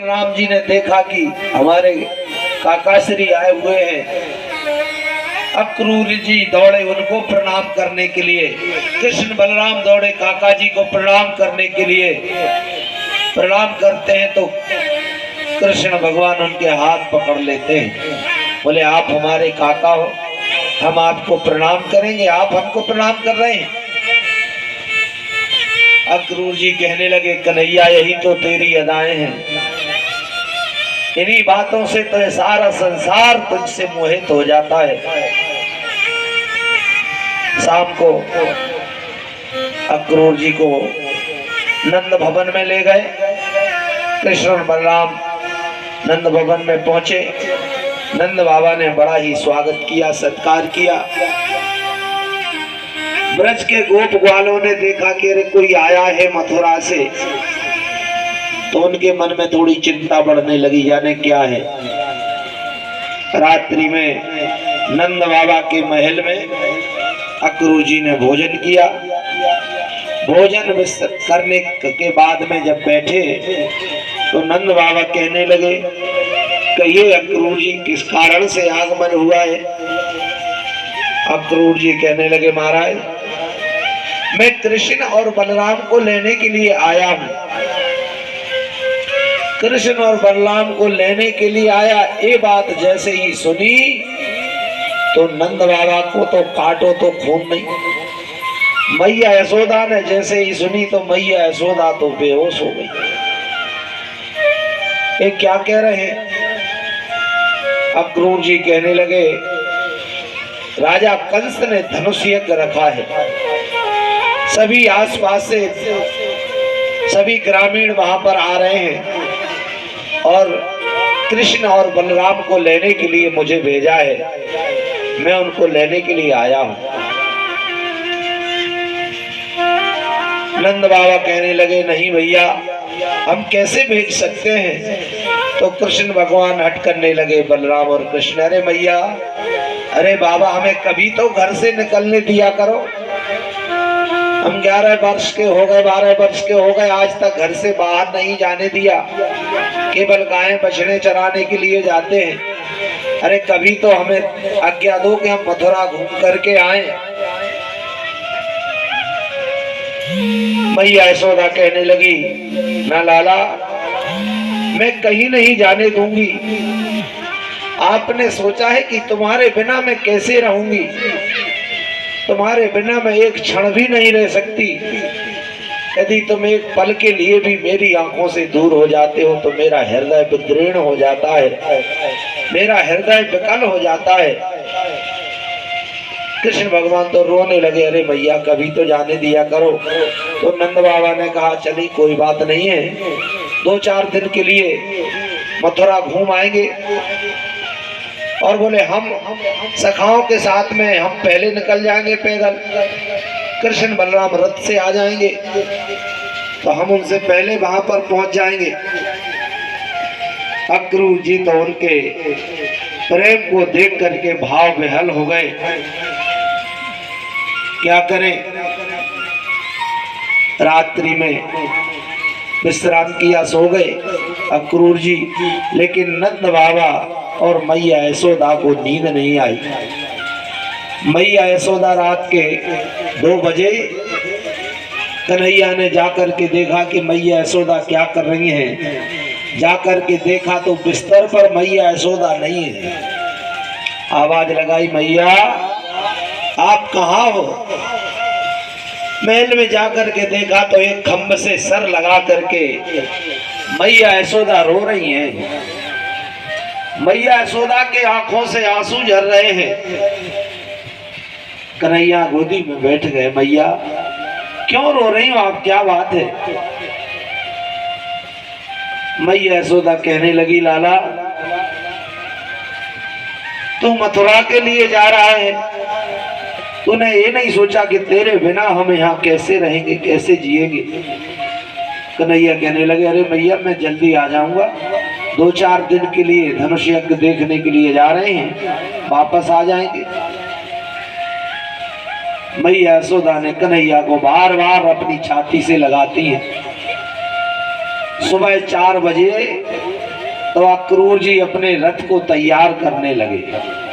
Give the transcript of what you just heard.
राम जी ने देखा कि हमारे काकाश्री आए हुए हैं। अक्रूर जी दौड़े उनको प्रणाम करने के लिए, कृष्ण बलराम दौड़े काका जी को प्रणाम करने के लिए। प्रणाम करते हैं तो कृष्ण भगवान उनके हाथ पकड़ लेते हैं, बोले आप हमारे काका हो, हम आपको प्रणाम करेंगे, आप हमको प्रणाम कर रहे हैं। अक्रूर जी कहने लगे कन्हैया यही तो तेरी अदाएं हैं, इन्हीं बातों से तो सारा संसार तुझसे मोहित हो जाता है। शाम को अक्रूर जी को नंद भवन में ले गए। कृष्ण और बलराम नंद भवन में पहुंचे। नंद बाबा ने बड़ा ही स्वागत किया, सत्कार किया। ब्रज के गोप ग्वालों ने देखा कि अरे कोई आया है मथुरा से, तो उनके मन में थोड़ी चिंता बढ़ने लगी, जाने क्या है। रात्रि में नंद बाबा के महल में अक्रूर जी ने भोजन किया। भोजन करने के बाद में जब बैठे तो नंद बाबा कहने लगे कहिए अक्रूर जी किस कारण से आगमन हुआ है। अक्रूर जी कहने लगे महाराज मैं कृष्ण और बलराम को लेने के लिए आया हूं। कृष्ण और बलराम को लेने के लिए आया, ये बात जैसे ही सुनी तो नंद बाबा को तो काटो तो खून नहीं। मैया यशोदा ने जैसे ही सुनी तो मैया यशोदा तो बेहोश हो गई। ये क्या कह रहे हैं? अक्रूर जी कहने लगे राजा कंस ने धनुष यज्ञ रखा है, सभी आसपास से सभी ग्रामीण वहां पर आ रहे हैं और कृष्ण और बलराम को लेने के लिए मुझे भेजा है, मैं उनको लेने के लिए आया हूं। नंद बाबा कहने लगे नहीं भैया हम कैसे भेज सकते हैं। तो कृष्ण भगवान हट करने लगे, बलराम और कृष्ण अरे भैया अरे बाबा हमें कभी तो घर से निकलने दिया करो, हम 11 वर्ष के हो गए 12 वर्ष के हो गए, आज तक घर से बाहर नहीं जाने दिया, केवल गायें बछड़े चराने के लिए जाते हैं। अरे कभी तो हमें आज्ञा दो कि हम मथुरा घूम करके आए। मैया यशोदा कहने लगी ना लाला मैं कहीं नहीं जाने दूंगी, आपने सोचा है कि तुम्हारे बिना मैं कैसे रहूंगी, तुम्हारे बिना मैं एक क्षण भी नहीं रह सकती। यदि तुम एक पल के लिए भी मेरी आंखों से दूर हो जाते हो तो मेरा हृदय विदीर्ण हो जाता है, मेरा हृदय विकल हो जाता है। कृष्ण भगवान तो रोने लगे अरे भैया कभी तो जाने दिया करो। तो नंद बाबा ने कहा चलिए कोई बात नहीं है, 2-4 दिन के लिए मथुरा घूम आएंगे। और बोले हम सखाओं के साथ में हम पहले निकल जाएंगे पैदल, कृष्ण बलराम रथ से आ जाएंगे तो हम उनसे पहले वहां पर पहुंच जाएंगे। अक्रूर जी तो उनके प्रेम को देख करके भाव विहल हो गए, क्या करें। रात्रि में विश्राम किया, सो गए अक्रूर जी, लेकिन नंद बाबा और मैया यशोदा को नींद नहीं आई। मैया यशोदा रात के 2 बजे कन्हैया ने जाकर के देखा कि मैया यशोदा क्या कर रही हैं। जाकर के देखा तो बिस्तर पर मैया यशोदा नहीं है। आवाज लगाई मैया आप कहाँ हो। महल में जाकर के देखा तो एक खम्भ से सर लगा करके मैया यशोदा रो रही हैं। मैया यशोदा के आंखों से आंसू झर रहे हैं। कन्हैया गोदी में बैठ गए, मैया क्यों रो रही हो आप, क्या बात है। मैया यशोदा कहने लगी लाला तू मथुरा के लिए जा रहा है, तूने ये नहीं सोचा कि तेरे बिना हम यहाँ कैसे रहेंगे, कैसे जिएंगे। कन्हैया कहने लगे अरे भैया मैं जल्दी आ जाऊंगा, 2-4 दिन के लिए धनुष यज्ञ देखने के लिए जा रहे हैं, वापस आ जाएंगे। मैया यशोदा ने कन्हैया को बार बार अपनी छाती से लगाती है। सुबह 4 बजे तो अक्रूर जी अपने रथ को तैयार करने लगे।